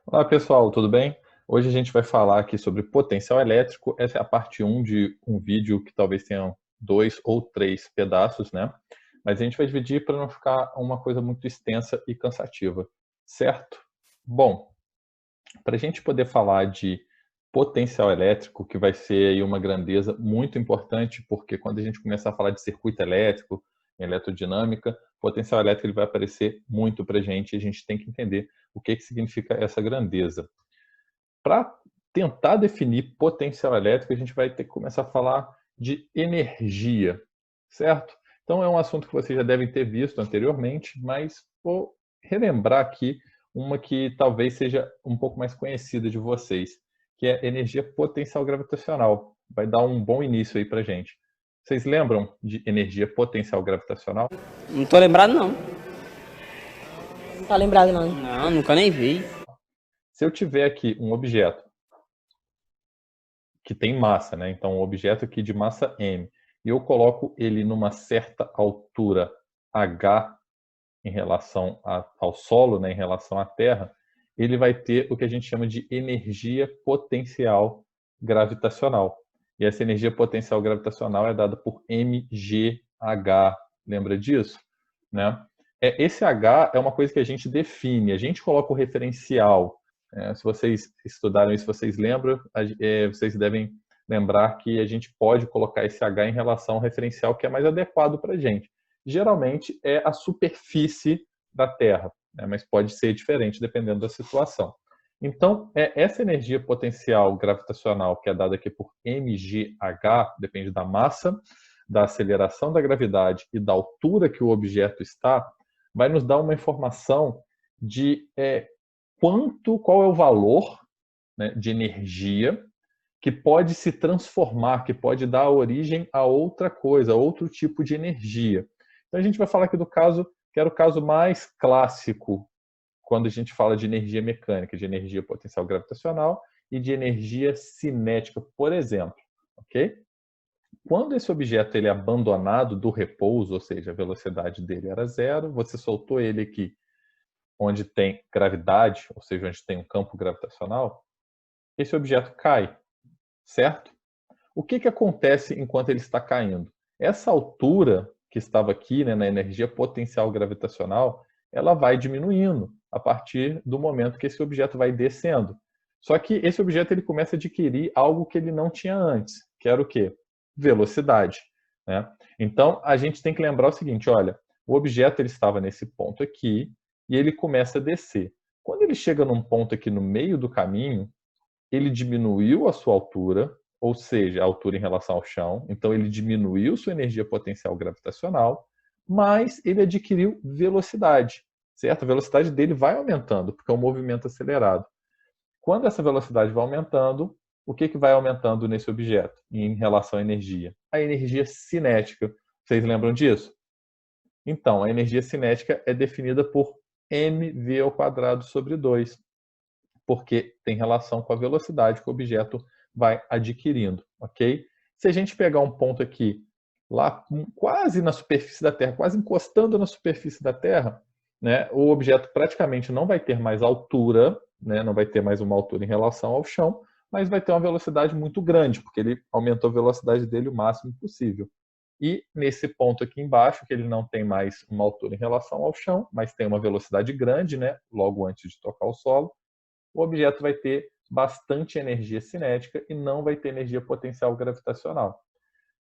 Olá pessoal, tudo bem? Hoje a gente vai falar aqui sobre potencial elétrico. Essa é a parte um de um vídeo que talvez tenham 2 ou 3 pedaços, né? Mas a gente vai dividir para não ficar uma coisa muito extensa e cansativa, certo? Bom, para a gente poder falar de potencial elétrico, que vai ser aí uma grandeza muito importante, porque quando a gente começar a falar de circuito elétrico, eletrodinâmica, potencial elétrico ele vai aparecer muito para a gente e a gente tem que entender o que significa essa grandeza. Para tentar definir potencial elétrico, a gente vai ter que começar a falar de energia, certo? Então é um assunto que vocês já devem ter visto anteriormente, mas vou relembrar aqui uma que talvez seja um pouco mais conhecida de vocês, que é energia potencial gravitacional. Vai dar um bom início aí para gente. Vocês lembram de energia potencial gravitacional? Não tô lembrado, não. Não tá lembrado, não. Não, nunca nem vi. Se eu tiver aqui um objeto que tem massa, né? Então, um objeto aqui de massa m, e eu coloco ele numa certa altura h em relação ao solo, né? Em relação à Terra, ele vai ter o que a gente chama de energia potencial gravitacional. E essa energia potencial gravitacional é dada por mgh. Lembra disso? Né? Esse H é uma coisa que a gente define, a gente coloca o referencial. Se vocês estudaram isso, vocês lembram, vocês devem lembrar que a gente pode colocar esse H em relação ao referencial que é mais adequado para a gente. Geralmente é a superfície da Terra, né? Mas pode ser diferente dependendo da situação. Então, essa energia potencial gravitacional que é dada aqui por mgh, depende da massa, da aceleração da gravidade e da altura que o objeto está, vai nos dar uma informação de qual é o valor, né, de energia que pode se transformar, que pode dar origem a outra coisa, a outro tipo de energia. Então a gente vai falar aqui do caso, que era o caso mais clássico, quando a gente fala de energia mecânica, de energia potencial gravitacional e de energia cinética, por exemplo. Ok? Quando esse objeto ele é abandonado do repouso, ou seja, a velocidade dele era zero, você soltou ele aqui onde tem gravidade, ou seja, onde tem um campo gravitacional, esse objeto cai, certo? O que acontece enquanto ele está caindo? Essa altura que estava aqui, né, na energia potencial gravitacional, ela vai diminuindo a partir do momento que esse objeto vai descendo. Só que esse objeto ele começa a adquirir algo que ele não tinha antes, que era o quê? Velocidade. Né? Então, a gente tem que lembrar o seguinte, olha, o objeto ele estava nesse ponto aqui e ele começa a descer. Quando ele chega num ponto aqui no meio do caminho, ele diminuiu a sua altura, ou seja, a altura em relação ao chão, então ele diminuiu sua energia potencial gravitacional, mas ele adquiriu velocidade, certo? A velocidade dele vai aumentando, porque é um movimento acelerado. Quando essa velocidade vai aumentando, o que vai aumentando nesse objeto em relação à energia? A energia cinética. Vocês lembram disso? Então, a energia cinética é definida por mv ao quadrado sobre 2, porque tem relação com a velocidade que o objeto vai adquirindo, ok? Se a gente pegar um ponto aqui, lá quase na superfície da Terra, quase encostando na superfície da Terra, né, o objeto praticamente não vai ter mais altura, né, não vai ter mais uma altura em relação ao chão, mas vai ter uma velocidade muito grande, porque ele aumentou a velocidade dele o máximo possível. E nesse ponto aqui embaixo, que ele não tem mais uma altura em relação ao chão, mas tem uma velocidade grande, né, logo antes de tocar o solo, o objeto vai ter bastante energia cinética e não vai ter energia potencial gravitacional.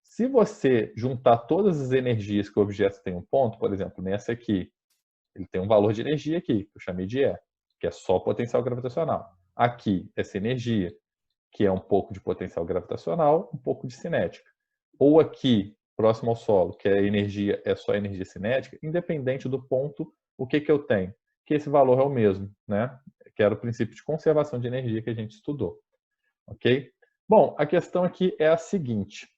Se você juntar todas as energias que o objeto tem um ponto, por exemplo, nessa aqui, ele tem um valor de energia aqui, que eu chamei de E, que é só potencial gravitacional. Aqui, essa energia, que é um pouco de potencial gravitacional, um pouco de cinética. Ou aqui, próximo ao solo, que a energia é só energia cinética, independente do ponto, o que eu tenho? Que esse valor é o mesmo, né? Que era o princípio de conservação de energia que a gente estudou. Ok? Bom, a questão aqui é a seguinte.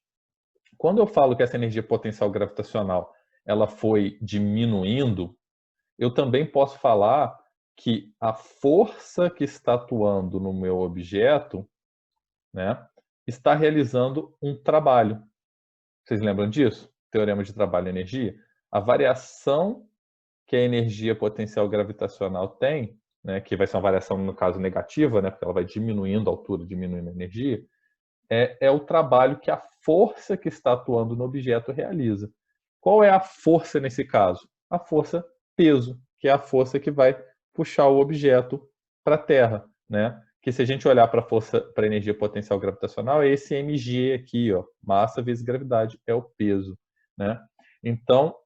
Quando eu falo que essa energia potencial gravitacional ela foi diminuindo, eu também posso falar que a força que está atuando no meu objeto, né, está realizando um trabalho. Vocês lembram disso? Teorema de trabalho e energia? A variação que a energia potencial gravitacional tem né, que vai ser uma variação, no caso, negativa, né, porque ela vai diminuindo a altura, diminuindo a energia, é o trabalho que a força que está atuando no objeto realiza. Qual é a força nesse caso? A força peso, que é a força que vai puxar o objeto para a Terra, né? Que se a gente olhar para a força, para a energia potencial gravitacional, é esse mg aqui, ó, massa vezes gravidade, é o peso, né? Então,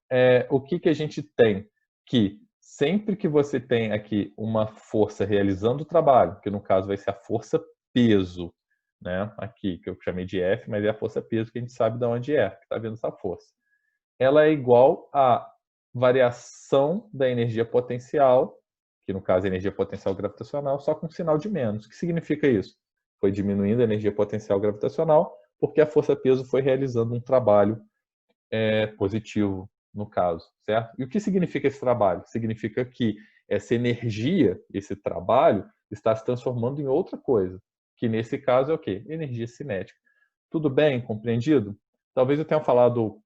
o que a gente tem? Que sempre que você tem aqui uma força realizando o trabalho, que no caso vai ser a força peso, né? Aqui, que eu chamei de F, mas é a força peso que a gente sabe de onde é, que está vendo essa força. Ela é igual à variação da energia potencial, que no caso é energia potencial gravitacional, só com um sinal de menos. O que significa isso? Foi diminuindo a energia potencial gravitacional porque a força-peso foi realizando um trabalho positivo, no caso, certo? E o que significa esse trabalho? Significa que essa energia, esse trabalho, está se transformando em outra coisa, que nesse caso é o quê? Energia cinética. Tudo bem? Compreendido? Talvez eu tenha falado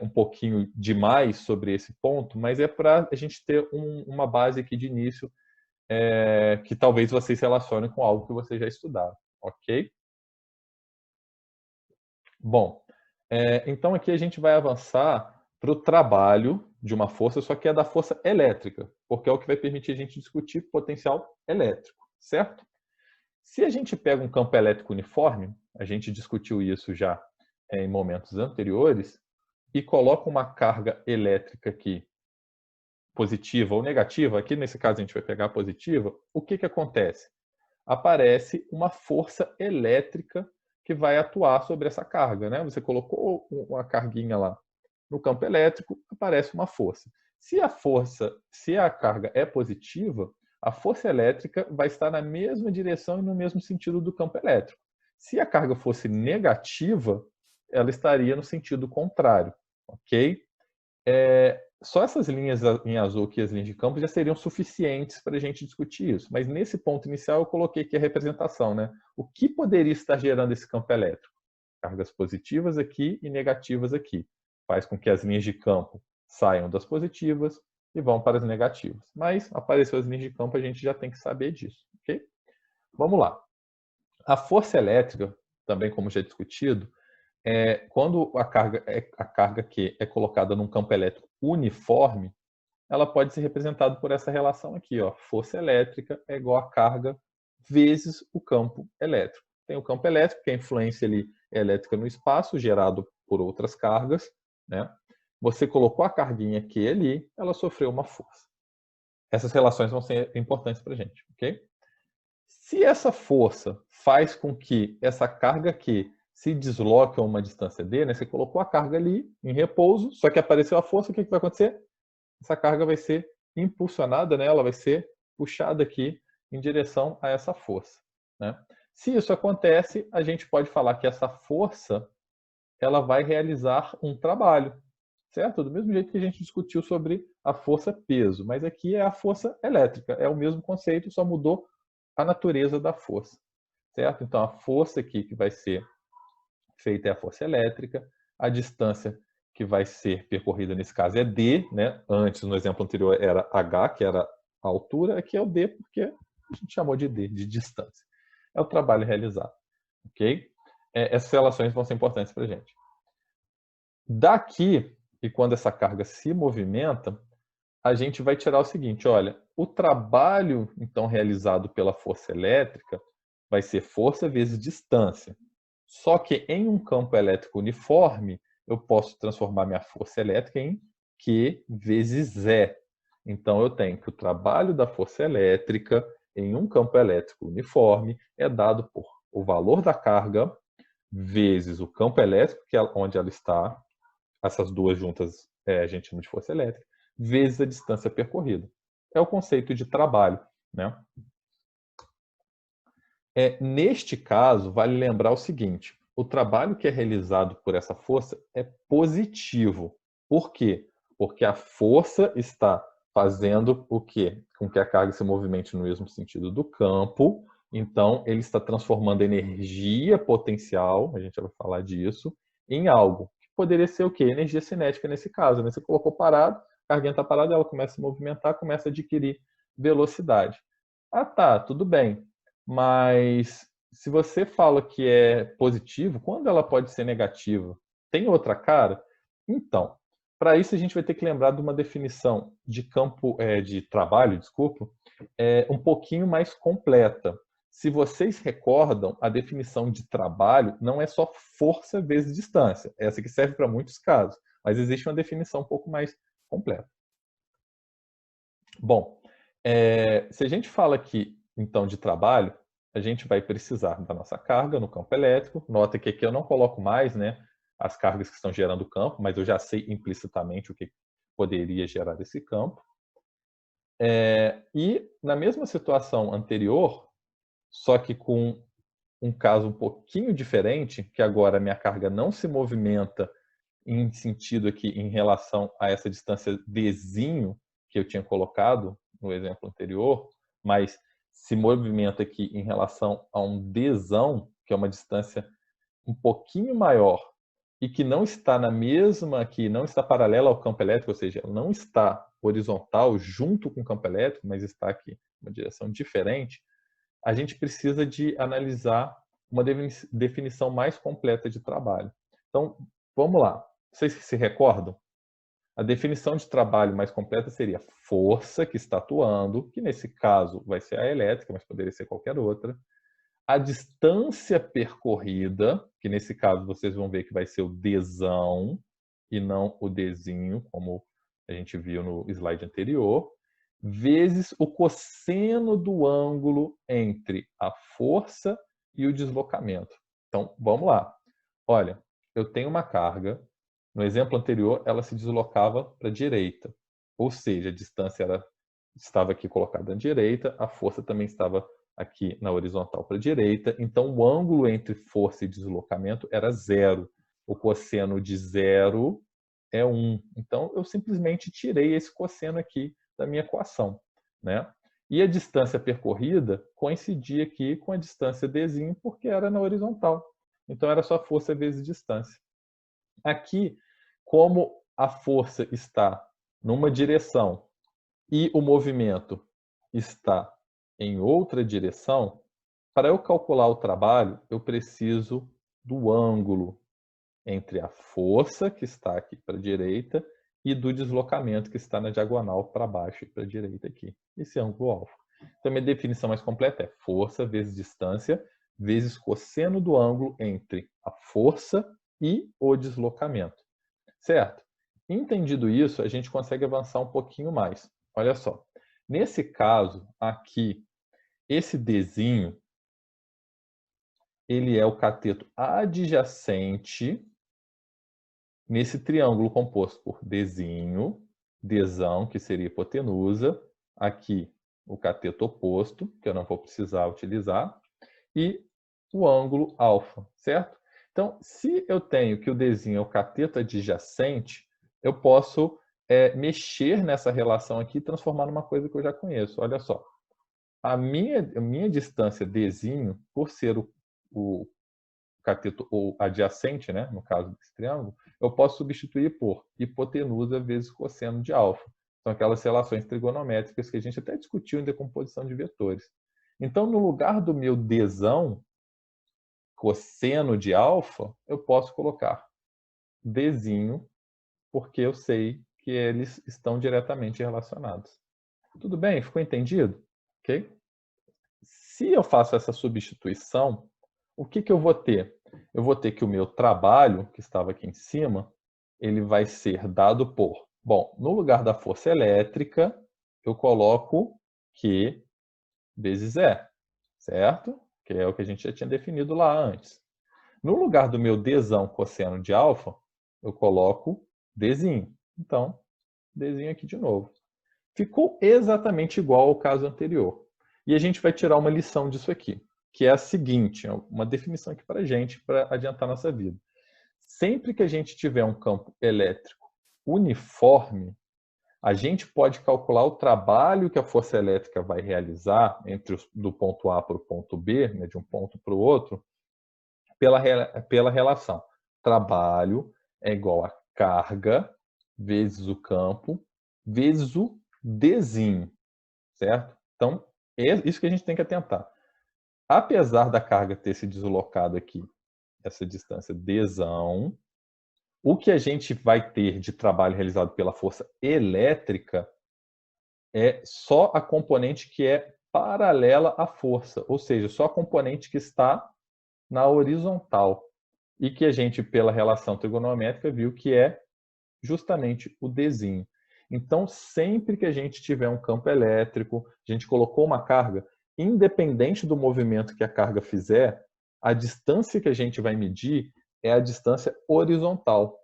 um pouquinho demais sobre esse ponto, mas é para a gente ter uma base aqui de início que talvez vocês relacionem com algo que vocês já estudaram, ok? Bom, então aqui a gente vai avançar para o trabalho de uma força, só que é da força elétrica, porque é o que vai permitir a gente discutir potencial elétrico, certo? Se a gente pega um campo elétrico uniforme, a gente discutiu isso já em momentos anteriores, e coloca uma carga elétrica aqui, positiva ou negativa, aqui nesse caso a gente vai pegar a positiva, o que acontece? Aparece uma força elétrica que vai atuar sobre essa carga, né? Você colocou uma carguinha lá no campo elétrico, aparece uma força. Se a carga é positiva, a força elétrica vai estar na mesma direção e no mesmo sentido do campo elétrico. Se a carga fosse negativa, ela estaria no sentido contrário, ok? Só essas linhas em azul aqui, as linhas de campo, já seriam suficientes para a gente discutir isso. Mas nesse ponto inicial eu coloquei aqui a representação, né? O que poderia estar gerando esse campo elétrico? Cargas positivas aqui e negativas aqui. Faz com que as linhas de campo saiam das positivas e vão para as negativas. Mas apareceu as linhas de campo, a gente já tem que saber disso, ok? Vamos lá. A força elétrica, também como já discutido, quando a carga que é colocada num campo elétrico uniforme, ela pode ser representada por essa relação aqui, ó. Força elétrica é igual a carga vezes o campo elétrico. Tem o campo elétrico, que é a influência ali elétrica no espaço, gerado por outras cargas, né? Você colocou a carguinha aqui ali, ela sofreu uma força. Essas relações vão ser importantes para a gente, ok? Se essa força faz com que essa carga aqui se desloque a uma distância d, né? Você colocou a carga ali em repouso, só que apareceu a força, o que vai acontecer? Essa carga vai ser impulsionada, né? Ela vai ser puxada aqui em direção a essa força, né? Se isso acontece, a gente pode falar que essa força ela vai realizar um trabalho, certo? Do mesmo jeito que a gente discutiu sobre a força-peso, mas aqui é a força elétrica, é o mesmo conceito, só mudou a natureza da força, certo? Então a força aqui que vai ser feita é a força elétrica, a distância que vai ser percorrida nesse caso é d, né? Antes, no exemplo anterior, era h, que era a altura, aqui é o d, porque a gente chamou de d, de distância. É o trabalho realizado, ok? Essas relações vão ser importantes para a gente. Daqui, e quando essa carga se movimenta, a gente vai tirar o seguinte, olha, o trabalho, então, realizado pela força elétrica vai ser força vezes distância. Só que em um campo elétrico uniforme, eu posso transformar minha força elétrica em Q vezes E. Então, eu tenho que o trabalho da força elétrica em um campo elétrico uniforme é dado por o valor da carga vezes o campo elétrico, que é onde ela está, essas duas juntas a gente chama de força elétrica, vezes a distância percorrida. É o conceito de trabalho, né? Neste caso, vale lembrar o seguinte, o trabalho que é realizado por essa força é positivo. Por quê? Porque a força está fazendo o quê? Com que a carga se movimente no mesmo sentido do campo, então ele está transformando a energia potencial, a gente vai falar disso, em algo. Que poderia ser o quê? Energia cinética nesse caso, né? Você colocou parado, a carguinha está parada, ela começa a se movimentar, começa a adquirir velocidade. Ah, tá, tudo bem. Mas se você fala que é positivo, quando ela pode ser negativa? Tem outra cara? Então, para isso a gente vai ter que lembrar de uma definição de campo de trabalho, desculpa, um pouquinho mais completa. Se vocês recordam, a definição de trabalho não é só força vezes distância. Essa que serve para muitos casos, mas existe uma definição um pouco mais completa. Bom, se a gente fala aqui, então, de trabalho, a gente vai precisar da nossa carga no campo elétrico. Nota que aqui eu não coloco mais, né, as cargas que estão gerando o campo, mas eu já sei implicitamente o que poderia gerar esse campo. E na mesma situação anterior, só que com um caso um pouquinho diferente, que agora a minha carga não se movimenta em sentido aqui em relação a essa distância Dzinho que eu tinha colocado no exemplo anterior, mas se movimenta aqui em relação a um Dzão, que é uma distância um pouquinho maior e que não está na mesma, que não está paralela ao campo elétrico, ou seja, não está horizontal junto com o campo elétrico, mas está aqui em uma direção diferente, a gente precisa de analisar uma definição mais completa de trabalho. Então, vamos lá. Vocês se recordam? A definição de trabalho mais completa seria força que está atuando, que nesse caso vai ser a elétrica, mas poderia ser qualquer outra. A distância percorrida, que nesse caso vocês vão ver que vai ser o Dzão e não o Dzinho, como a gente viu no slide anterior, vezes o cosseno do ângulo entre a força e o deslocamento. Então, vamos lá. Olha, eu tenho uma carga. No exemplo anterior, ela se deslocava para a direita. Ou seja, a distância estava aqui colocada à direita, a força também estava aqui na horizontal para a direita. Então, o ângulo entre força e deslocamento era 0. O cosseno de 0 é 1. Então, eu simplesmente tirei esse cosseno aqui da minha equação, né? E a distância percorrida coincidia aqui com a distância Dzinho, porque era na horizontal. Então, era só força vezes distância. Aqui, como a força está numa direção e o movimento está em outra direção, para eu calcular o trabalho, eu preciso do ângulo entre a força, que está aqui para a direita, e do deslocamento, que está na diagonal para baixo e para a direita aqui. Esse ângulo alfa. Então, minha definição mais completa é força vezes distância, vezes cosseno do ângulo entre a força e o deslocamento. Certo? Entendido isso, a gente consegue avançar um pouquinho mais. Olha só. Nesse caso, aqui, esse Dzinho, ele é o cateto adjacente nesse triângulo composto por Dzinho, Dzão, que seria hipotenusa, aqui o cateto oposto, que eu não vou precisar utilizar, e o ângulo alfa, certo? Então, se eu tenho que o Dzinho é o cateto adjacente, eu posso mexer nessa relação aqui e transformar numa coisa que eu já conheço. Olha só. A minha distância Dzinho, por ser o cateto ou adjacente, né, no caso desse triângulo, eu posso substituir por hipotenusa vezes cosseno de alfa. São aquelas relações trigonométricas que a gente até discutiu em decomposição de vetores. Então, no lugar do meu Dzão, cosseno de alfa, eu posso colocar Dzinho, porque eu sei que eles estão diretamente relacionados. Tudo bem? Ficou entendido? Ok? Se eu faço essa substituição, o que eu vou ter? Eu vou ter que o meu trabalho, que estava aqui em cima, ele vai ser dado por... Bom, no lugar da força elétrica, eu coloco Q vezes E, certo? Que é o que a gente já tinha definido lá antes. No lugar do meu Dzão cosseno de alfa, eu coloco Dzinho. Então, Dzinho aqui de novo. Ficou exatamente igual ao caso anterior. E a gente vai tirar uma lição disso aqui, que é a seguinte, uma definição aqui para a gente, para adiantar nossa vida. Sempre que a gente tiver um campo elétrico uniforme, a gente pode calcular o trabalho que a força elétrica vai realizar do ponto A para o ponto B, né, de um ponto para o outro, pela relação. Trabalho é igual a carga vezes o campo vezes o Dzinho. certo? Então, é isso que a gente tem que atentar. Apesar da carga ter se deslocado aqui, essa distância dzão, o que a gente vai ter de trabalho realizado pela força elétrica é só a componente que é paralela à força, ou seja, só a componente que está na horizontal e que a gente, pela relação trigonométrica, viu que é justamente o Dzinho. Então, sempre que a gente tiver um campo elétrico, a gente colocou uma carga, independente do movimento que a carga fizer, a distância que a gente vai medir é a distância horizontal.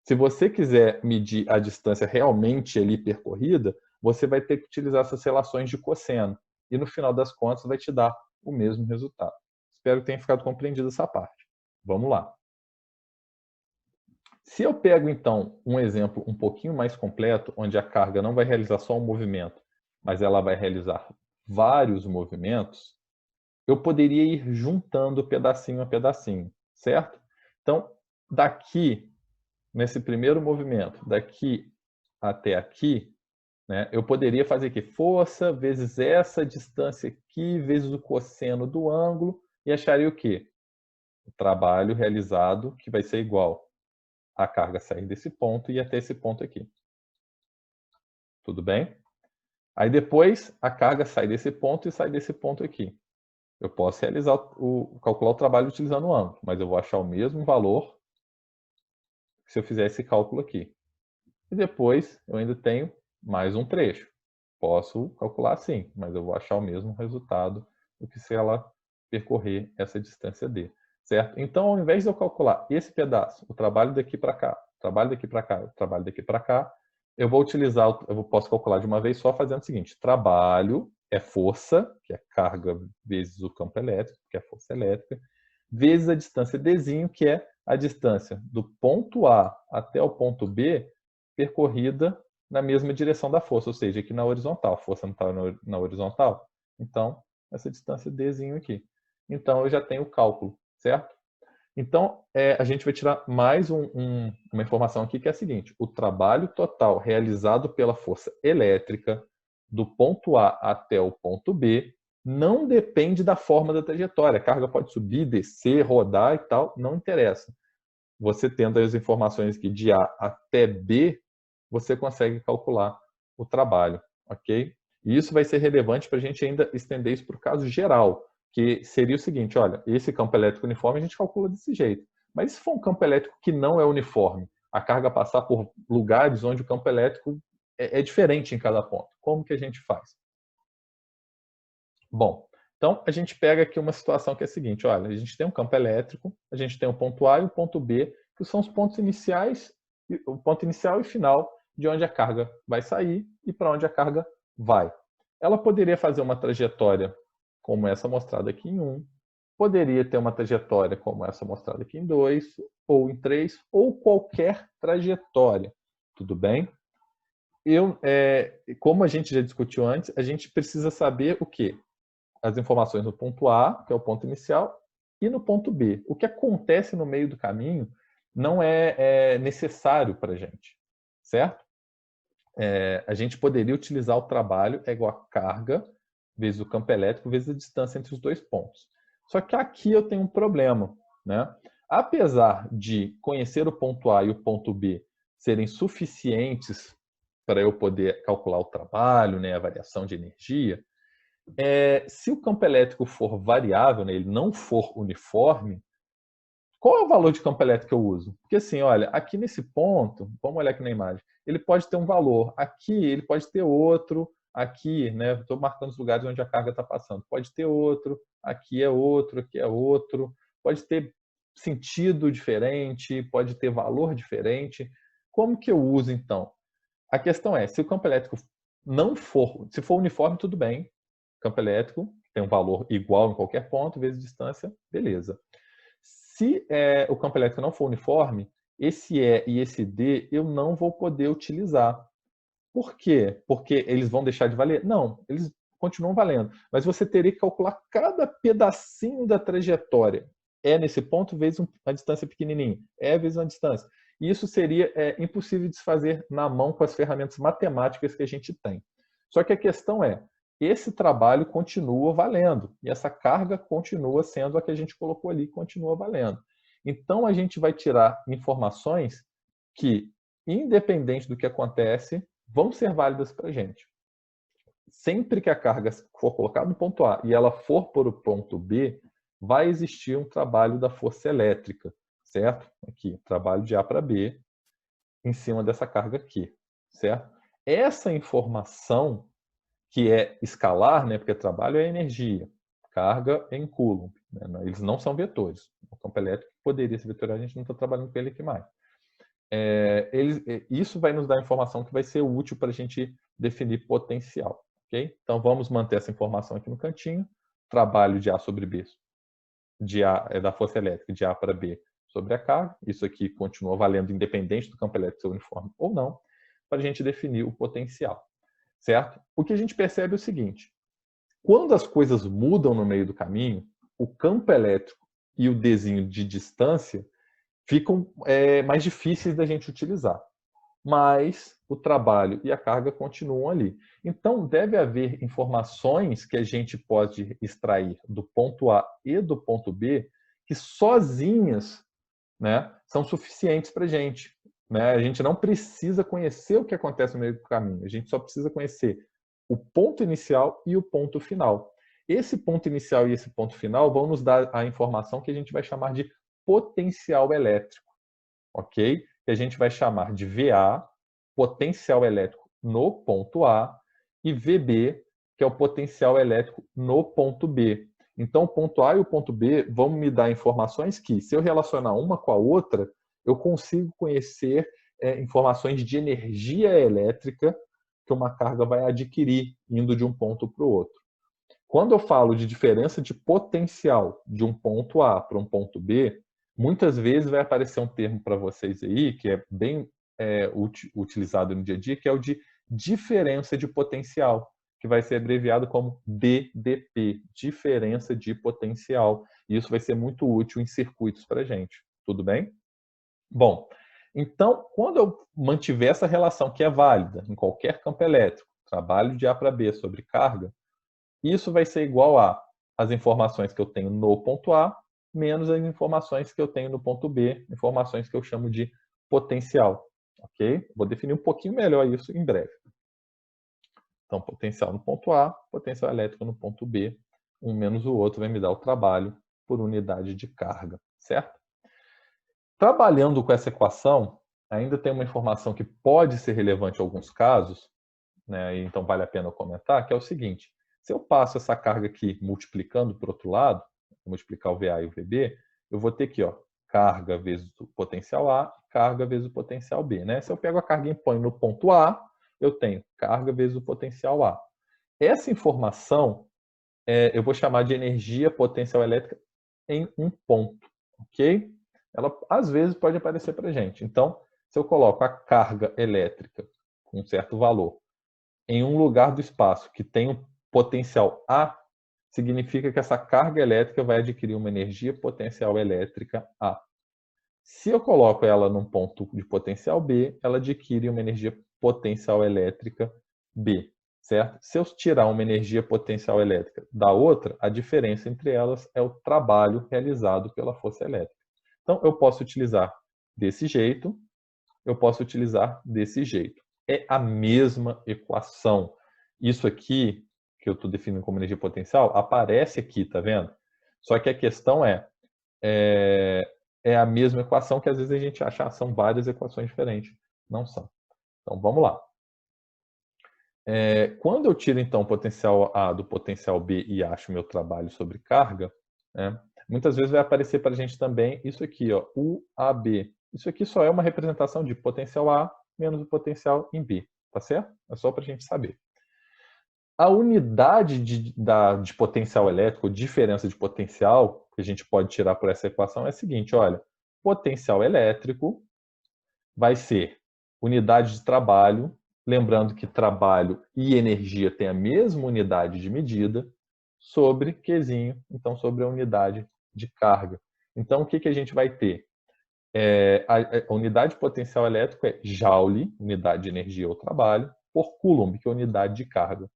Se você quiser medir a distância realmente ali percorrida, você vai ter que utilizar essas relações de cosseno. E no final das contas vai te dar o mesmo resultado. Espero que tenha ficado compreendido essa parte. Vamos lá. Se eu pego, então, um exemplo um pouquinho mais completo, onde a carga não vai realizar só um movimento, mas ela vai realizar vários movimentos, eu poderia ir juntando pedacinho a pedacinho, certo? Então, daqui, nesse primeiro movimento, daqui até aqui, né, eu poderia fazer aqui força vezes essa distância aqui, vezes o cosseno do ângulo, e acharia o quê? O trabalho realizado que vai ser igual a carga sair desse ponto e até esse ponto aqui. Tudo bem? Aí depois a carga sai desse ponto e sai desse ponto aqui. Eu posso realizar calcular o trabalho utilizando o ângulo, mas eu vou achar o mesmo valor se eu fizer esse cálculo aqui. E depois eu ainda tenho mais um trecho. Posso calcular assim, mas eu vou achar o mesmo resultado do que se ela percorrer essa distância d. Certo? Então, ao invés de eu calcular esse pedaço, o trabalho daqui para cá, o trabalho daqui para cá, o trabalho daqui para cá, eu vou utilizar, posso calcular de uma vez só fazendo o seguinte: trabalho é força, que é carga vezes o campo elétrico, que é força elétrica, vezes a distância dzinho, que é a distância do ponto A até o ponto B percorrida na mesma direção da força, ou seja, aqui na horizontal. A força não está na horizontal, então essa distância dzinho aqui. Então eu já tenho o cálculo, certo? Então a gente vai tirar mais uma informação aqui que é a seguinte: o trabalho total realizado pela força elétrica do ponto A até o ponto B não depende da forma da trajetória. A carga pode subir, descer, rodar e tal, não interessa. Você tendo as informações aqui de A até B, você consegue calcular o trabalho, ok? E isso vai ser relevante para a gente ainda estender isso para o caso geral, que seria o seguinte: olha, esse campo elétrico uniforme a gente calcula desse jeito. Mas se for um campo elétrico que não é uniforme, a carga passar por lugares onde o campo elétrico é diferente em cada ponto, como que a gente faz? Bom, então a gente pega aqui uma situação que é a seguinte: olha, a gente tem um campo elétrico, a gente tem o ponto A e o ponto B, que são os pontos iniciais, o ponto inicial e final de onde a carga vai sair e para onde a carga vai. Ela poderia fazer uma trajetória como essa mostrada aqui em 1, poderia ter uma trajetória como essa mostrada aqui em 2, ou em 3, ou qualquer trajetória. Tudo bem? Como a gente já discutiu antes, a gente precisa saber o quê? As informações no ponto A, que é o ponto inicial, e no ponto B. O que acontece no meio do caminho não é necessário para a gente, certo? A gente poderia utilizar o trabalho é igual a carga vezes o campo elétrico vezes a distância entre os dois pontos. Só que aqui eu tenho um problema, né? Apesar de conhecer o ponto A e o ponto B serem suficientes para eu poder calcular o trabalho, né, a variação de energia, se o campo elétrico for variável, né, ele não for uniforme, qual é o valor de campo elétrico que eu uso? Porque assim, olha, aqui nesse ponto, vamos olhar aqui na imagem, ele pode ter um valor, aqui ele pode ter outro, aqui, né, estou marcando os lugares onde a carga está passando, pode ter outro, aqui é outro, pode ter sentido diferente, pode ter valor diferente. Como que eu uso então? A questão é, se o campo elétrico não for, se for uniforme, tudo bem, campo elétrico tem um valor igual em qualquer ponto, vezes distância, beleza. Se o campo elétrico não for uniforme, esse E e esse D eu não vou poder utilizar. Por quê? Porque eles vão deixar de valer? Não, eles continuam valendo. Mas você teria que calcular cada pedacinho da trajetória. Nesse ponto vezes uma distância pequenininha. Vezes uma distância. E isso seria impossível de se fazer na mão com as ferramentas matemáticas que a gente tem. Só que a questão é, esse trabalho continua valendo. E essa carga continua sendo a que a gente colocou ali, continua valendo. Então, a gente vai tirar informações que, independente do que acontece, vão ser válidas para a gente. Sempre que a carga for colocada no ponto A e ela for para o ponto B, vai existir um trabalho da força elétrica, certo? Aqui, trabalho de A para B, em cima dessa carga aqui, certo? Essa informação, que é escalar, né, porque trabalho é energia, carga é em Coulomb, né, eles não são vetores. O campo elétrico poderia ser vetorial, a gente não está trabalhando com ele aqui mais. Isso vai nos dar informação que vai ser útil para a gente definir potencial. Okay? Então, vamos manter essa informação aqui no cantinho. Trabalho de A sobre B, de A é da força elétrica, de A para B sobre a carga. Isso aqui continua valendo independente do campo elétrico ser uniforme ou não, para a gente definir o potencial. Certo? O que a gente percebe é o seguinte: quando as coisas mudam no meio do caminho, o campo elétrico e o Dzinho de distância ficam mais difíceis da gente utilizar. Mas o trabalho e a carga continuam ali. Então, deve haver informações que a gente pode extrair do ponto A e do ponto B que sozinhas, né, são suficientes para a gente. Né? A gente não precisa conhecer o que acontece no meio do caminho. A gente só precisa conhecer o ponto inicial e o ponto final. Esse ponto inicial e esse ponto final vão nos dar a informação que a gente vai chamar de potencial elétrico, ok? Que a gente vai chamar de VA, potencial elétrico no ponto A, e VB, que é o potencial elétrico no ponto B. Então, o ponto A e o ponto B vão me dar informações que, se eu relacionar uma com a outra, eu consigo conhecer informações de energia elétrica que uma carga vai adquirir indo de um ponto para o outro. Quando eu falo de diferença de potencial de um ponto A para um ponto B, muitas vezes vai aparecer um termo para vocês aí, que é bem utilizado no dia a dia, que é o de diferença de potencial, que vai ser abreviado como DDP, diferença de potencial. E isso vai ser muito útil em circuitos para a gente. Tudo bem? Bom, então, quando eu mantiver essa relação que é válida em qualquer campo elétrico, trabalho de A para B sobre carga, isso vai ser igual a as informações que eu tenho no ponto A menos as informações que eu tenho no ponto B, informações que eu chamo de potencial. Ok? Vou definir um pouquinho melhor isso em breve. Então, potencial no ponto A, potencial elétrico no ponto B. Um menos o outro vai me dar o trabalho por unidade de carga, certo? Trabalhando com essa equação, ainda tem uma informação que pode ser relevante em alguns casos, né, então vale a pena eu comentar, que é o seguinte: se eu passo essa carga aqui multiplicando para o outro lado, multiplicar o VA e o VB, eu vou ter aqui, ó, carga vezes o potencial A, carga vezes o potencial B. Né? Se eu pego a carga e ponho no ponto A, eu tenho carga vezes o potencial A. Essa informação eu vou chamar de energia potencial elétrica em um ponto, ok? Ela às vezes pode aparecer para a gente. Então, se eu coloco a carga elétrica com um certo valor em um lugar do espaço que tem um potencial A, significa que essa carga elétrica vai adquirir uma energia potencial elétrica A. Se eu coloco ela num ponto de potencial B, ela adquire uma energia potencial elétrica B, certo? Se eu tirar uma energia potencial elétrica da outra, a diferença entre elas é o trabalho realizado pela força elétrica. Então, eu posso utilizar desse jeito, eu posso utilizar desse jeito. É a mesma equação. Isso aqui, que eu estou definindo como energia potencial, aparece aqui, tá vendo? Só que a questão é a mesma equação que às vezes a gente acha são várias equações diferentes. Não são. Então, vamos lá. Quando eu tiro, então, o potencial A do potencial B e acho meu trabalho sobre carga, né, muitas vezes vai aparecer para a gente também isso aqui, ó, UAB. Isso aqui só é uma representação de potencial A menos o potencial em B, tá certo? É só para a gente saber. A unidade de potencial elétrico, diferença de potencial, que a gente pode tirar por essa equação é a seguinte, olha, potencial elétrico vai ser unidade de trabalho, lembrando que trabalho e energia têm a mesma unidade de medida, sobre Qzinho, então sobre a unidade de carga. Então, o que a gente vai ter? A unidade de potencial elétrico é Joule, unidade de energia ou trabalho, por Coulomb, que é a unidade de carga.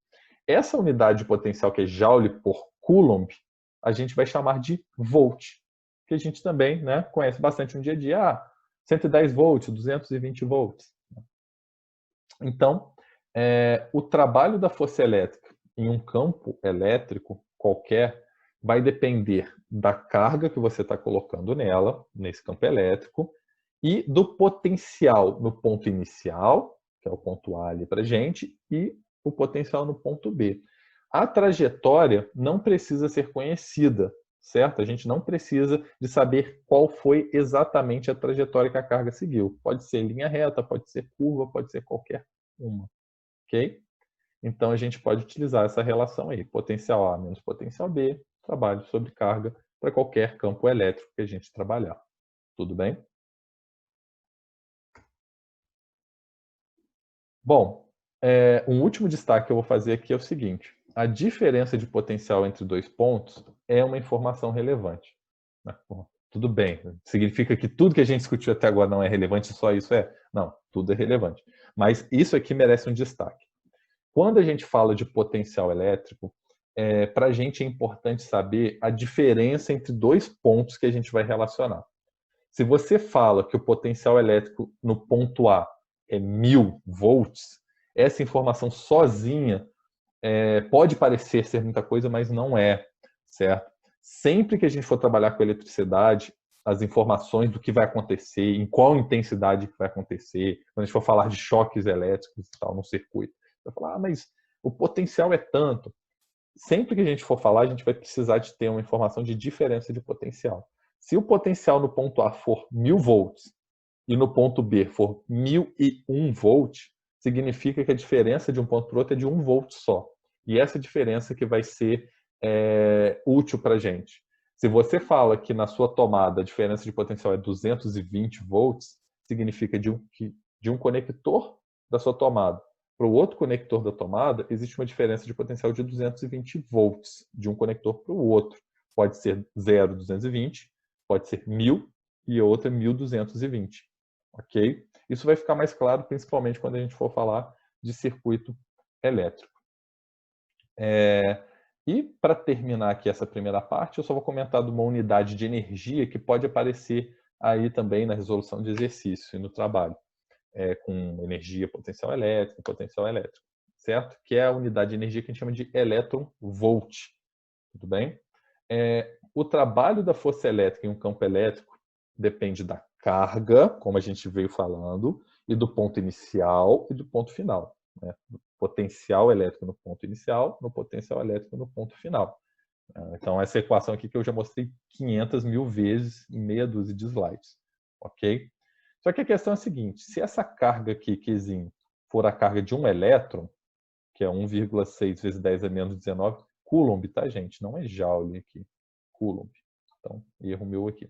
essa unidade de potencial, que é Joule por Coulomb, a gente vai chamar de volt, que a gente também, né, conhece bastante no dia a dia. 110 volts, 220 volts. Então, o trabalho da força elétrica em um campo elétrico qualquer vai depender da carga que você está colocando nela, nesse campo elétrico, e do potencial no ponto inicial, que é o ponto A ali para a gente, e o potencial no ponto B. A trajetória não precisa ser conhecida, certo? A gente não precisa de saber qual foi exatamente a trajetória que a carga seguiu. Pode ser linha reta, pode ser curva, pode ser qualquer uma, ok? Então a gente pode utilizar essa relação aí, potencial A menos potencial B, trabalho sobre carga para qualquer campo elétrico que a gente trabalhar. Tudo bem? Bom, um último destaque que eu vou fazer aqui é o seguinte: a diferença de potencial entre dois pontos é uma informação relevante. Tudo bem, significa que tudo que a gente discutiu até agora não é relevante, só isso é? Não, tudo é relevante. Mas isso aqui merece um destaque. Quando a gente fala de potencial elétrico, para a gente é importante saber a diferença entre dois pontos que a gente vai relacionar. Se você fala que o potencial elétrico no ponto A é 1000 volts, essa informação sozinha pode parecer ser muita coisa, mas não é, certo? Sempre que a gente for trabalhar com eletricidade, as informações do que vai acontecer, em qual intensidade que vai acontecer, quando a gente for falar de choques elétricos e tal no circuito, vai falar, mas o potencial é tanto. Sempre que a gente for falar, a gente vai precisar de ter uma informação de diferença de potencial. Se o potencial no ponto A for 1000 volts e no ponto B for 1001 volts, significa que a diferença de um ponto para o outro é de 1 volt só. E essa diferença que vai ser útil para a gente. Se você fala que na sua tomada a diferença de potencial é 220 volts, significa que de um conector da sua tomada para o outro conector da tomada, existe uma diferença de potencial de 220 volts de um conector para o outro. Pode ser 0, 220, pode ser 1000 e a outra 1220. Ok? Isso vai ficar mais claro, principalmente quando a gente for falar de circuito elétrico. E para terminar aqui essa primeira parte, eu só vou comentar de uma unidade de energia que pode aparecer aí também na resolução de exercício e no trabalho, com energia potencial elétrico, certo? Que é a unidade de energia que a gente chama de elétron-volt. Tudo bem? O trabalho da força elétrica em um campo elétrico depende da carga, como a gente veio falando, e do ponto inicial e do ponto final. Né? Do potencial elétrico no ponto inicial, no potencial elétrico no ponto final. Então, essa equação aqui que eu já mostrei 500 mil vezes em meia dúzia de slides. Ok? Só que a questão é a seguinte, se essa carga aqui, Qzinho, for a carga de um elétron, que é 1,6 vezes 10 a menos 19 Coulomb, tá, gente? Não é Joule aqui. Coulomb. Então, erro meu aqui.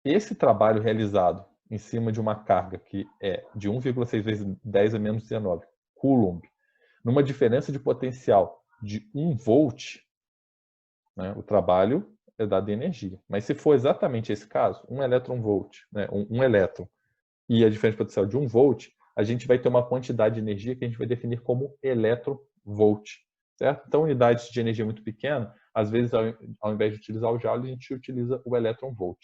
Esse trabalho realizado em cima de uma carga que é de 1,6 vezes 10 a menos 19 Coulomb, numa diferença de potencial de 1 volt, né, o trabalho é dado em energia. Mas se for exatamente esse caso, 1 elétron-volt, né, um elétron, e a diferença de potencial de 1 volt, a gente vai ter uma quantidade de energia que a gente vai definir como eletron-volt. Certo? Então, unidades de energia muito pequena, às vezes, ao invés de utilizar o Joule, a gente utiliza o elétron-volt.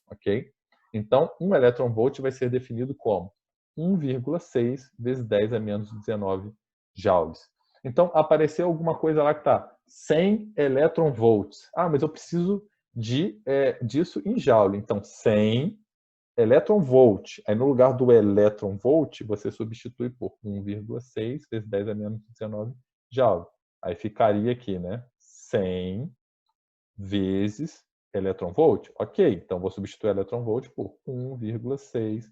Ok? Então, 1 elétron-volt vai ser definido como 1,6 vezes 10 a menos 19 joules. Então, apareceu alguma coisa lá que está 100 elétron-volts. Ah, mas eu preciso disso em Joule. Então, 100 elétron-volt. Aí, no lugar do elétron-volt, você substitui por 1,6 vezes 10 a menos 19 joule. Aí ficaria aqui, né? 100 vezes elétron-volt. Ok, então vou substituir elétron-volt por 1,6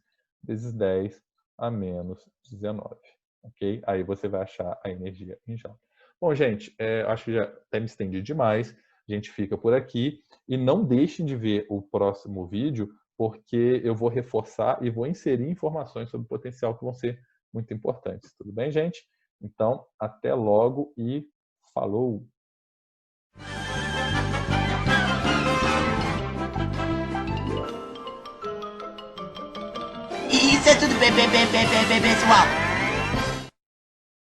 vezes 10 a menos 19. Ok? Aí você vai achar a energia em joule. Bom, gente, acho que já até me estendi demais. A gente fica por aqui. E não deixem de ver o próximo vídeo, porque eu vou reforçar e vou inserir informações sobre potencial que vão ser muito importantes. Tudo bem, gente? Então, até logo e falou! Isso é tudo, pessoal.